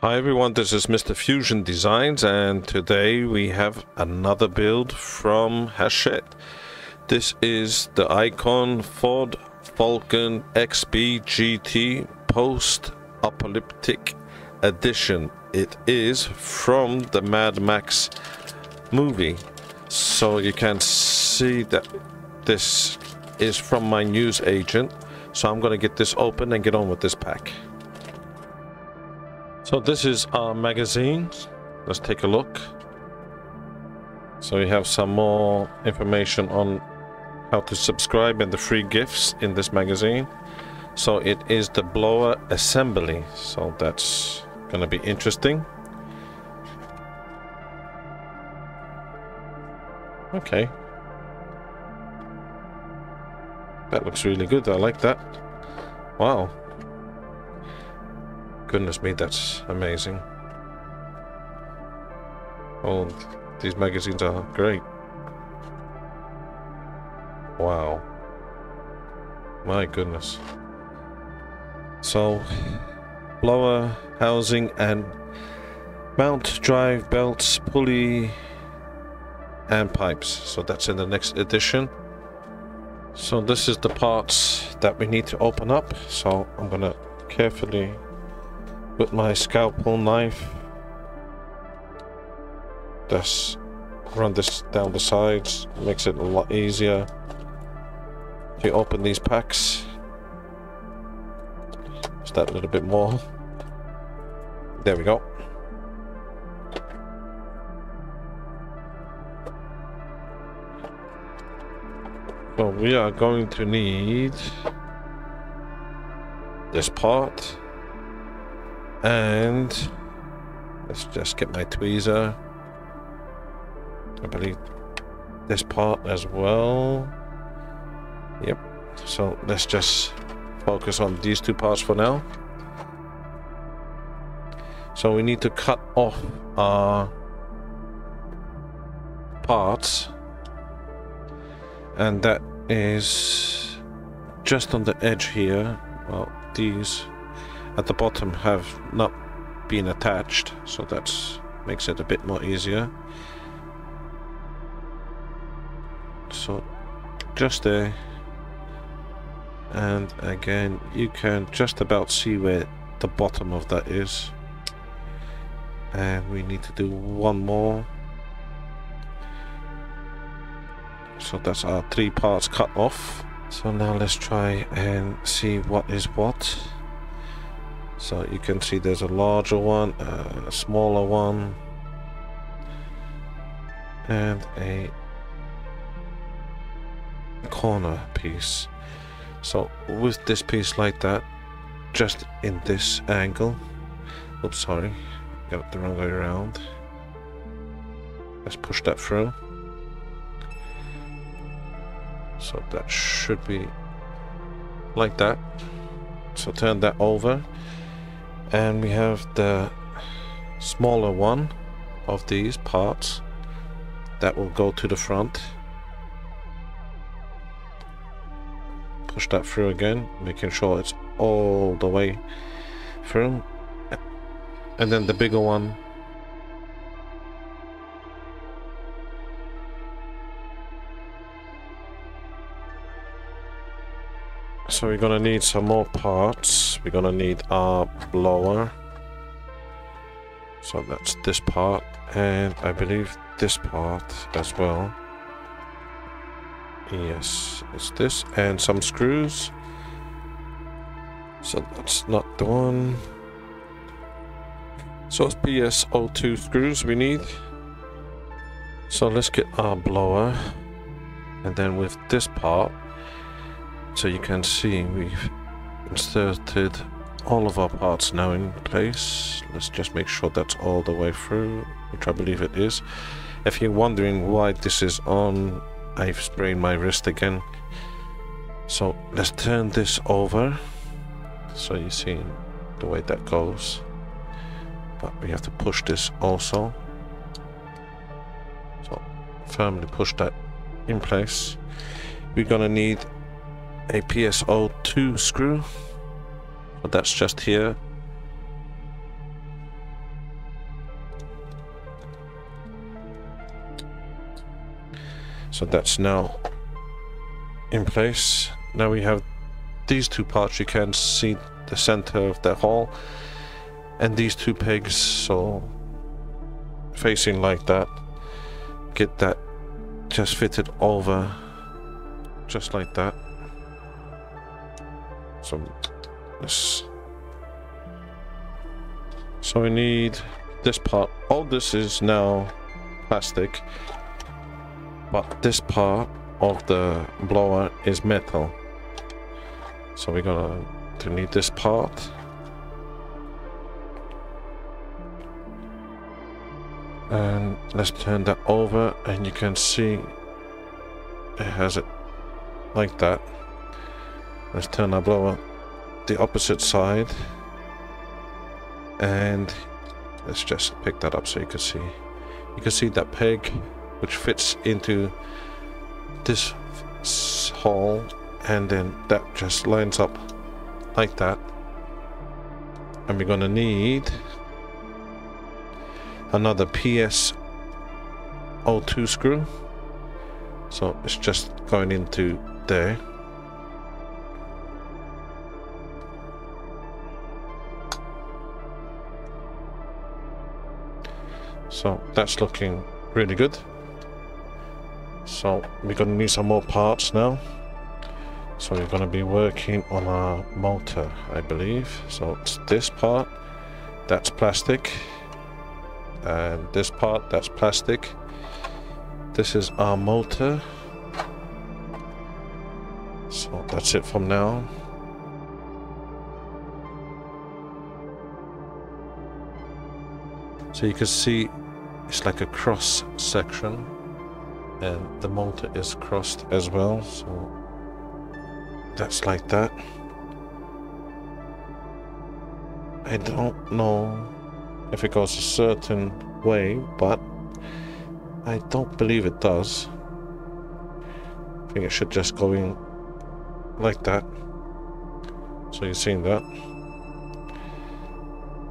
Hi everyone, this is Mr. Fusion Designs, and today we have another build from Hachette. This is the Icon Ford Falcon XB GT Post-Apocalyptic Edition. It is from the Mad Max movie, so you can see that this is from my news agent. So I'm going to get this open and get on with this pack. So this is our magazine. Let's take a look. So we have some more information on how to subscribe and the free gifts in this magazine. So it is the blower assembly. So that's going to be interesting. Okay. That looks really good. I like that. Wow. Goodness me, that's amazing. Oh, these magazines are great. Wow. My goodness. So, blower, housing, and mount, drive, belts, pulley, and pipes. So that's in the next edition. So this is the parts that we need to open up. So I'm gonna carefully with my scalpel knife just run this down the sides. Makes it a lot easier to open these packs. Just that a little bit more. There we go. So we are going to need this part. And let's just get my tweezer. I believe this part as well. Yep. So let's just focus on these two parts for now. So we need to cut off our parts, and that is just on the edge here. Well, these at the bottom have not been attached, so that makes it a bit more easier. So just there, and again you can just about see where the bottom of that is, and we need to do one more. So that's our three parts cut off. So now let's try and see what is what. So you can see there's a larger one, a smaller one, and a corner piece. So with this piece like that, just in this angle, oops, sorry, got it the wrong way around. Let's push that through. So that should be like that. So turn that over. And we have the smaller one of these parts that will go to the front. Push that through again, making sure it's all the way through. And then the bigger one . So we're gonna need some more parts. We're gonna need our blower. So that's this part, and I believe this part as well. Yes, it's this, and some screws. So that's not the one. So it's PSO2 screws we need. So let's get our blower, and then with this part, so you can see we've inserted all of our parts now in place. Let's just make sure that's all the way through, which I believe it is. If you're wondering why this is on, I've sprained my wrist again. So let's turn this over, so you see the way that goes. But we have to push this also. So firmly push that in place. We're gonna need a PSO2 screw, but that's just here. So that's now in place. Now we have these two parts. You can see the center of the hole, and these two pegs, so facing like that. Get that just fitted over, just like that. So this. So we need this part. All this is now plastic, but this part of the blower is metal. So we're gonna need this part. And let's turn that over, and you can see it has it like that. Let's turn our blower the opposite side, and let's just pick that up so you can see. You can see that peg which fits into this hole, and then that just lines up like that. And we're gonna need another PS02 screw, so it's just going into there. So that's looking really good. So we're gonna need some more parts now. So we're gonna be working on our motor, I believe. So it's this part, that's plastic. And this part, that's plastic. This is our motor. So that's it from now. So you can see it's like a cross section, and the motor is crossed as well, so that's like that. I don't know if it goes a certain way, but I don't believe it does. I think it should just go in like that. So you've seen that.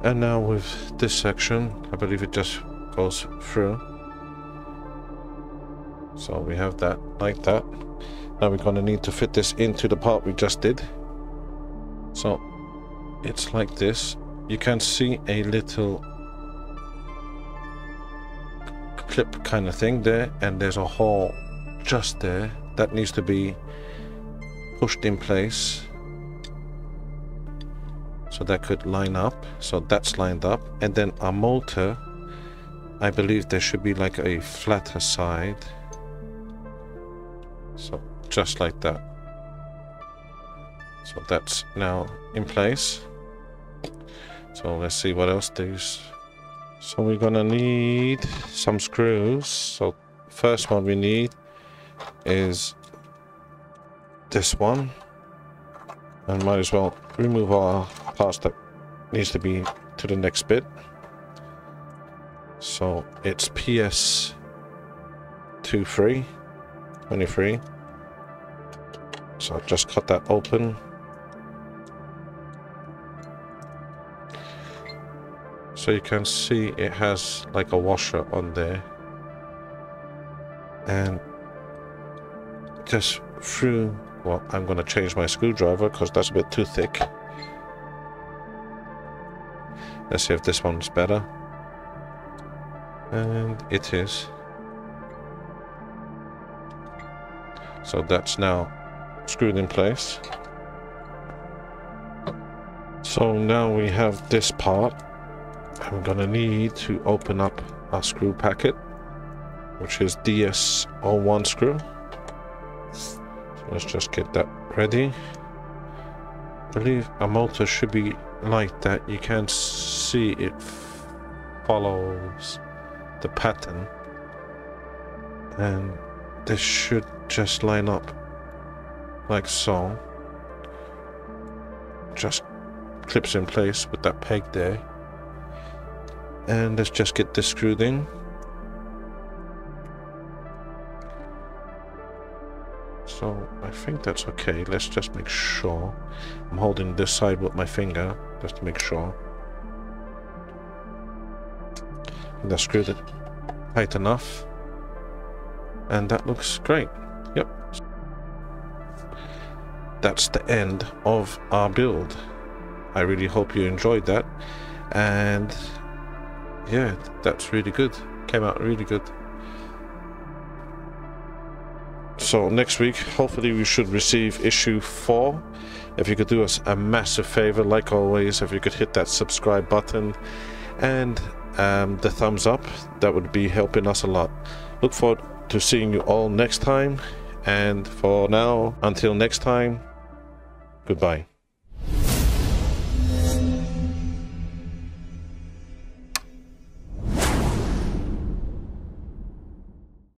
And now with this section, I believe it just goes through. So we have that like that. Now we're going to need to fit this into the part we just did. So it's like this. You can see a little clip kind of thing there, and there's a hole just there that needs to be pushed in place so that could line up. So that's lined up, and then our motor, I believe there should be like a flatter side, so just like that. So that's now in place. So let's see what else there's. So we're gonna need some screws. So first one we need is this one, and might as well remove our parts that needs to be to the next bit. So it's PS23. So I'll just cut that open. So you can see it has like a washer on there, and just through, well, I'm going to change my screwdriver because that's a bit too thick. Let's see if this one's better. And it is. So that's now screwed in place. So now we have this part. I'm gonna need to open up our screw packet, which is DS01 screw. So let's just get that ready. I believe our motor should be like that. You can see it follows the pattern, and this should just line up like so. Just clips in place with that peg there. And let's just get this screwed in. So I think that's okay. Let's just make sure. I'm holding this side with my finger just to make sure. And that's screwed it tight enough. And that looks great. Yep. That's the end of our build. I really hope you enjoyed that. And yeah, that's really good. Came out really good. So next week, hopefully we should receive issue 4. If you could do us a massive favor, like always, if you could hit that subscribe button and the thumbs up, that would be helping us a lot. Look forward to seeing you all next time. And for now, until next time, goodbye.